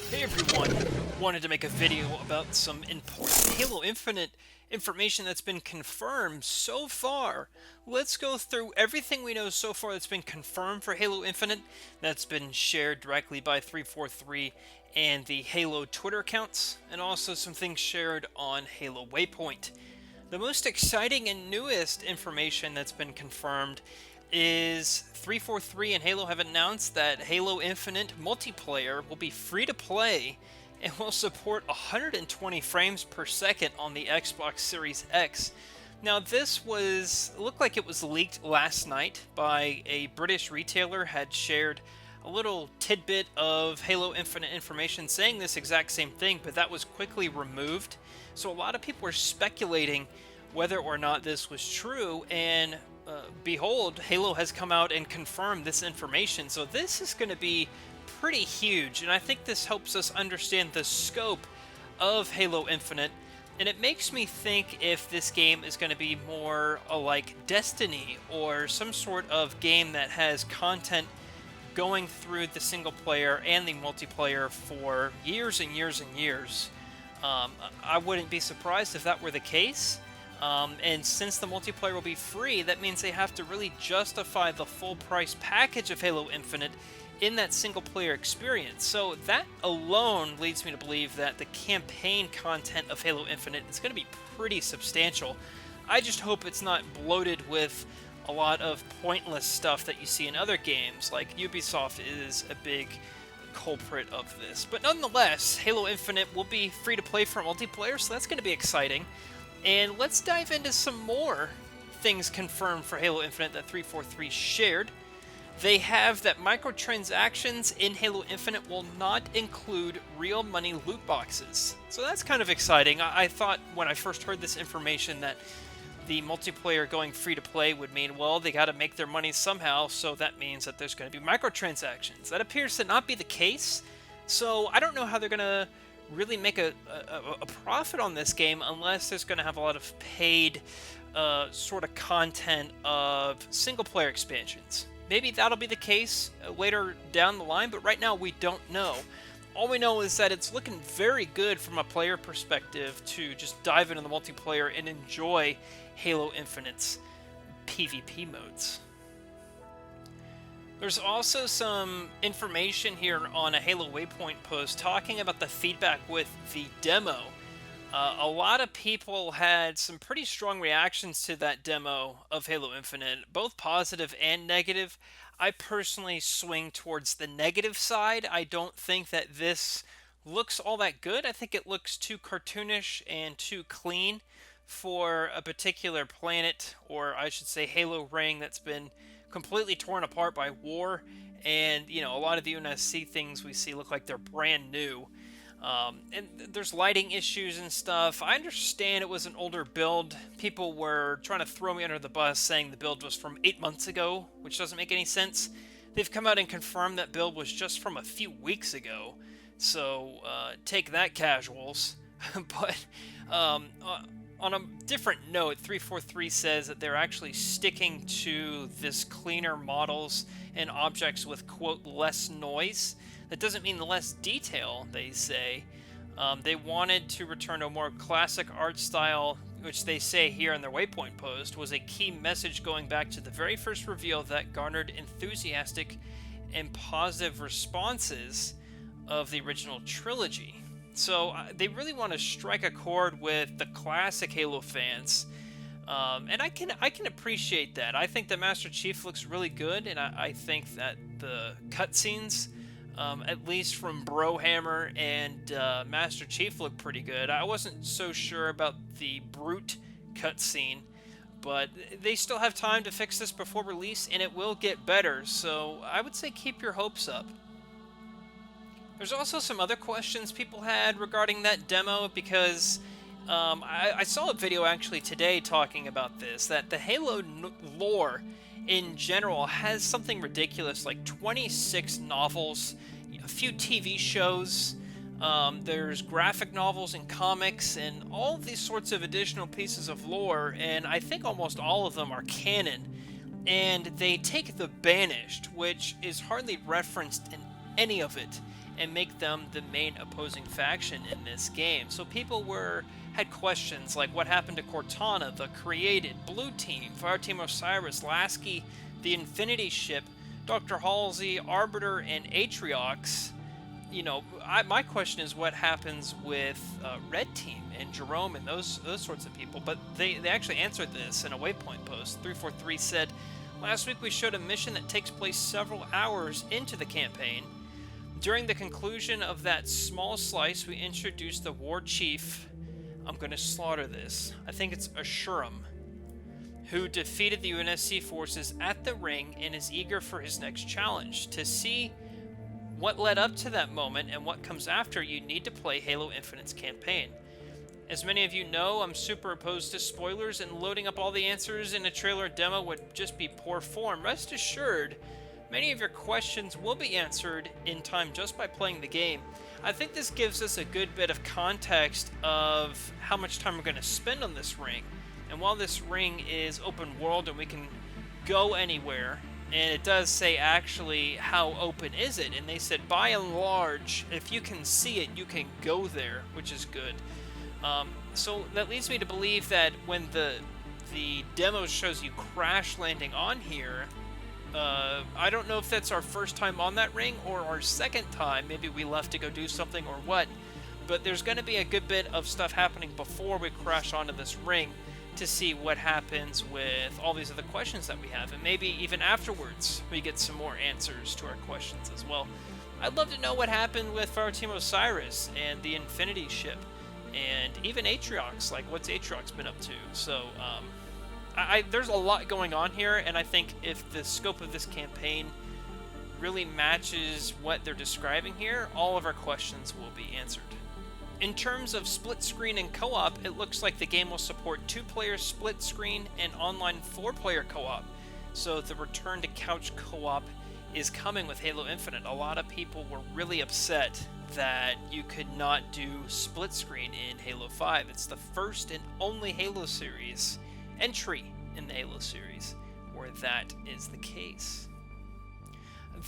Hey everyone, wanted to make a video about some important Halo Infinite information that's been confirmed so far. Let's go through everything we know so far that's been confirmed for Halo Infinite, that's been shared directly by 343 and the Halo Twitter accounts, and also some things shared on Halo Waypoint. The most exciting and newest information that's been confirmed is 343 and Halo have announced that Halo Infinite multiplayer will be free to play and will support 120 frames per second on the Xbox Series X. Now this looked like it was leaked last night by a British retailer had shared a little tidbit of Halo Infinite information saying this exact same thing, but that was quickly removed. So a lot of people were speculating whether or not this was true, and behold, Halo has come out and confirmed this information. So this is going to be pretty huge, and I think this helps us understand the scope of Halo Infinite. And it makes me think if this game is going to be more like Destiny or some sort of game that has content going through the single player and the multiplayer for years and years and years. I wouldn't be surprised if that were the case. And since the multiplayer will be free, that means they have to really justify the full price package of Halo Infinite in that single player experience. So that alone leads me to believe that the campaign content of Halo Infinite is going to be pretty substantial. I just hope it's not bloated with a lot of pointless stuff that you see in other games, like Ubisoft is a big culprit of this. But nonetheless, Halo Infinite will be free to play for multiplayer, so that's going to be exciting. And let's dive into some more things confirmed for Halo Infinite that 343 shared. They have that microtransactions in Halo Infinite will not include real money loot boxes. So that's kind of exciting. I thought when I first heard this information that the multiplayer going free to play would mean, well, they got to make their money somehow, so that means that there's going to be microtransactions. That appears to not be the case, so I don't know how they're going to really make a profit on this game unless there's going to have a lot of paid sort of content of single player expansions. Maybe that'll be the case later down the line, but right now we don't know. All we know is that it's looking very good from a player perspective to just dive into the multiplayer and enjoy Halo Infinite's PvP modes. There's also some information here on a Halo Waypoint post talking about the feedback with the demo. A lot of people had some pretty strong reactions to that demo of Halo Infinite, both positive and negative. I personally swing towards the negative side. I don't think that this looks all that good. I think it looks too cartoonish and too clean for a particular planet, or I should say Halo ring, that's been completely torn apart by war. And, you know, a lot of the UNSC things we see look like they're brand new. And there's lighting issues and stuff. I understand it was an older build. People were trying to throw me under the bus saying the build was from 8 months ago, which doesn't make any sense. They've come out and confirmed that build was just from a few weeks ago. So take that, casuals. But on a different note, 343 says that they're actually sticking to this cleaner models and objects with, quote, less noise. That doesn't mean less detail, they say. They wanted to return to a more classic art style, which they say here in their Waypoint post was a key message going back to the very first reveal that garnered enthusiastic and positive responses of the original trilogy. So they really want to strike a chord with the classic Halo fans. And I can appreciate that. I think the Master Chief looks really good, and I think that the cutscenes, at least from Brohammer and Master Chief, look pretty good. I wasn't so sure about the Brute cutscene, but they still have time to fix this before release, and it will get better. So I would say keep your hopes up. There's also some other questions people had regarding that demo because I saw a video actually today talking about this, that the Halo lore in general has something ridiculous like 26 novels, a few TV shows, there's graphic novels and comics, and all these sorts of additional pieces of lore, and I think almost all of them are canon. And they take the Banished, which is hardly referenced in any of it, and make them the main opposing faction in this game. So people had questions like what happened to Cortana, the Created, Blue Team, Fireteam Osiris, Lasky, the Infinity Ship, Dr. Halsey, Arbiter, and Atriox. My question is what happens with Red Team and Jerome and those sorts of people. But they actually answered this in a Waypoint post. 343 said, last week we showed a mission that takes place several hours into the campaign. During the conclusion of that small slice, we introduced the War Chief. I'm going to slaughter this. I think it's Ashuram, who defeated the UNSC forces at the ring and is eager for his next challenge. To see what led up to that moment and what comes after, you need to play Halo Infinite's campaign. As many of you know, I'm super opposed to spoilers, and loading up all the answers in a trailer demo would just be poor form. Rest assured, many of your questions will be answered in time just by playing the game. I think this gives us a good bit of context of how much time we're going to spend on this ring. And while this ring is open world and we can go anywhere, and it does say actually how open is it, and they said by and large, if you can see it, you can go there, which is good. So that leads me to believe that when the demo shows you crash landing on here, I don't know if that's our first time on that ring or our second time. Maybe we left to go do something or what, but there's going to be a good bit of stuff happening before we crash onto this ring to see what happens with all these other questions that we have, and maybe even afterwards we get some more answers to our questions as well. I'd love to know what happened with Fireteam Osiris and the Infinity Ship, and even Atriox. Like, what's Atriox been up to? So, there's a lot going on here, and I think if the scope of this campaign really matches what they're describing here, all of our questions will be answered. In terms of split screen and co-op, it looks like the game will support 2-player split screen and online 4-player co-op. So the return to couch co-op is coming with Halo Infinite. A lot of people were really upset that you could not do split screen in Halo 5. It's the first and only Halo series entry in the Halo series where that is the case.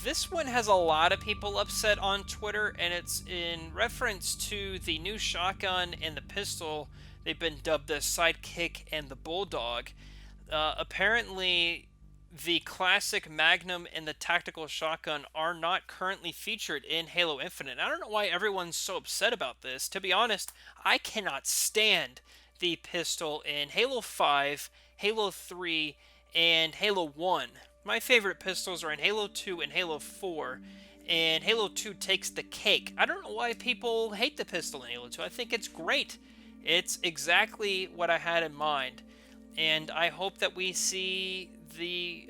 This one has a lot of people upset on Twitter, and it's in reference to the new shotgun and the pistol. They've been dubbed the Sidekick and the Bulldog. Apparently, the classic Magnum and the tactical shotgun are not currently featured in Halo Infinite. I don't know why everyone's so upset about this. To be honest, I cannot stand the pistol in Halo 5, Halo 3, and Halo 1. My favorite pistols are in Halo 2 and Halo 4, and Halo 2 takes the cake. I don't know why people hate the pistol in Halo 2. I think it's great. It's exactly what I had in mind, and I hope that we see the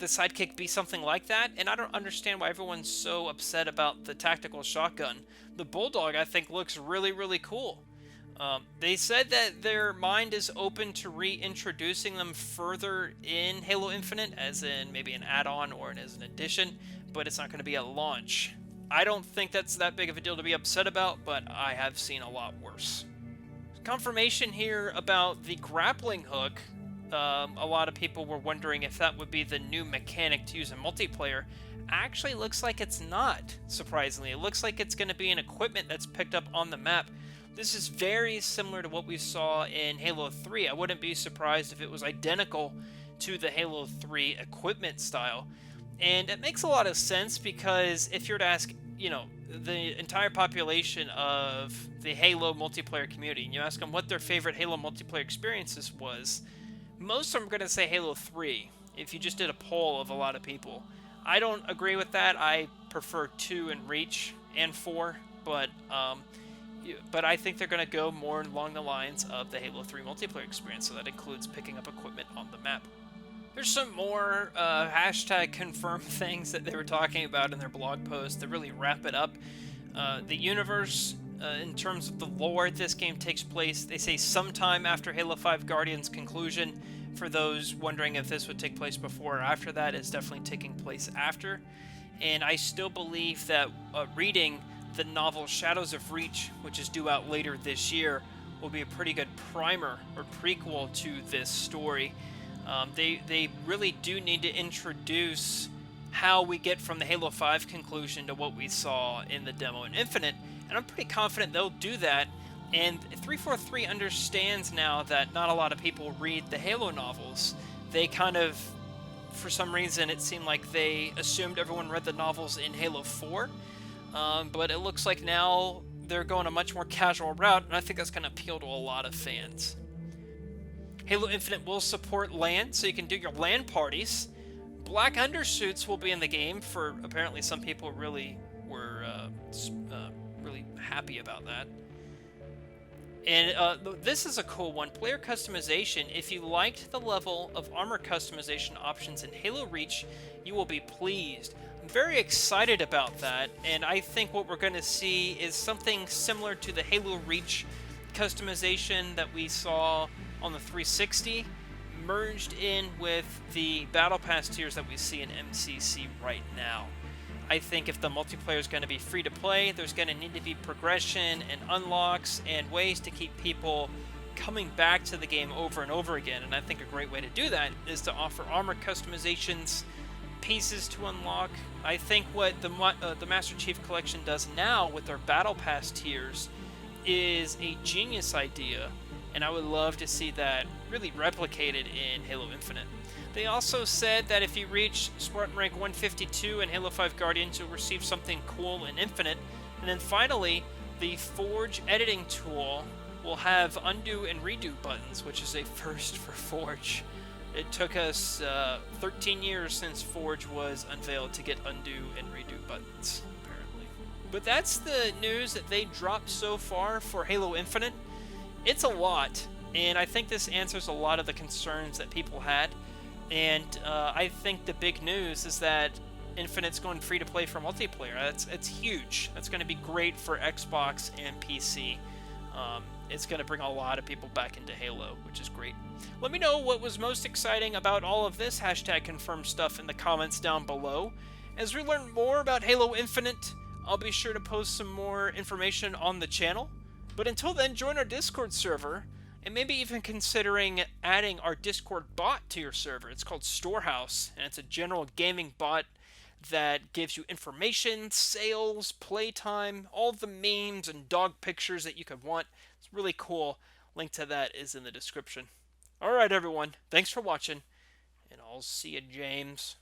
Sidekick be something like that, and I don't understand why everyone's so upset about the tactical shotgun. The Bulldog, I think, looks really, really cool. They said that their mind is open to reintroducing them further in Halo Infinite, as in maybe an add-on or as an addition, but it's not going to be at launch. I don't think that's that big of a deal to be upset about, but I have seen a lot worse. Confirmation here about the grappling hook. A lot of people were wondering if that would be the new mechanic to use in multiplayer. Actually, looks like it's not, surprisingly. It looks like it's going to be an equipment that's picked up on the map. This is very similar to what we saw in Halo 3. I wouldn't be surprised if it was identical to the Halo 3 equipment style. And it makes a lot of sense because if you're to ask, the entire population of the Halo multiplayer community, and you ask them what their favorite Halo multiplayer experiences was, most of them are going to say Halo 3, if you just did a poll of a lot of people. I don't agree with that. I prefer 2 and Reach and 4, but I think they're going to go more along the lines of the Halo 3 multiplayer experience, so that includes picking up equipment on the map. There's some more hashtag confirmed things that they were talking about in their blog post that really wrap it up. The universe, in terms of the lore, this game takes place, they say, sometime after Halo 5 Guardians' conclusion. For those wondering if this would take place before or after that, it's definitely taking place after. And I still believe that reading the novel Shadows of Reach, which is due out later this year, will be a pretty good primer or prequel to this story. They really do need to introduce how we get from the Halo 5 conclusion to what we saw in the demo in Infinite, and I'm pretty confident they'll do that. And 343 understands now that not a lot of people read the Halo novels. They kind of, for some reason, it seemed like they assumed everyone read the novels in Halo 4, but it looks like now they're going a much more casual route, and I think that's going to appeal to a lot of fans. Halo Infinite will support LAN, so you can do your LAN parties. Black undersuits will be in the game. For apparently some people really were really happy about that. And this is a cool one. Player customization. If you liked the level of armor customization options in Halo Reach, you will be pleased. I'm very excited about that, and I think what we're going to see is something similar to the Halo Reach customization that we saw on the 360, merged in with the Battle Pass tiers that we see in MCC right now. I think if the multiplayer is going to be free to play, there's going to need to be progression and unlocks and ways to keep people coming back to the game over and over again. And I think a great way to do that is to offer armor customizations, pieces to unlock. I think what the Master Chief Collection does now with their Battle Pass tiers is a genius idea, and I would love to see that really replicated in Halo Infinite. They also said that if you reach Spartan rank 152 in Halo 5 Guardians, you'll receive something cool in Infinite. And then finally, the Forge editing tool will have undo and redo buttons, which is a first for Forge. It took us 13 years since Forge was unveiled to get undo and redo buttons, apparently. But that's the news that they dropped so far for Halo Infinite. It's a lot, and I think this answers a lot of the concerns that people had. And I think the big news is that Infinite's going free to play for multiplayer. It's huge. That's going to be great for Xbox and PC. It's going to bring a lot of people back into Halo, which is great. Let me know what was most exciting about all of this #confirmed stuff in the comments down below. As we learn more about Halo Infinite, I'll be sure to post some more information on the channel. But until then, join our Discord server, and maybe even considering adding our Discord bot to your server. It's called Storehouse, and it's a general gaming bot that gives you information, sales, playtime, all the memes and dog pictures that you could want. It's really cool. Link to that is in the description. Alright everyone, thanks for watching, and I'll see you, James.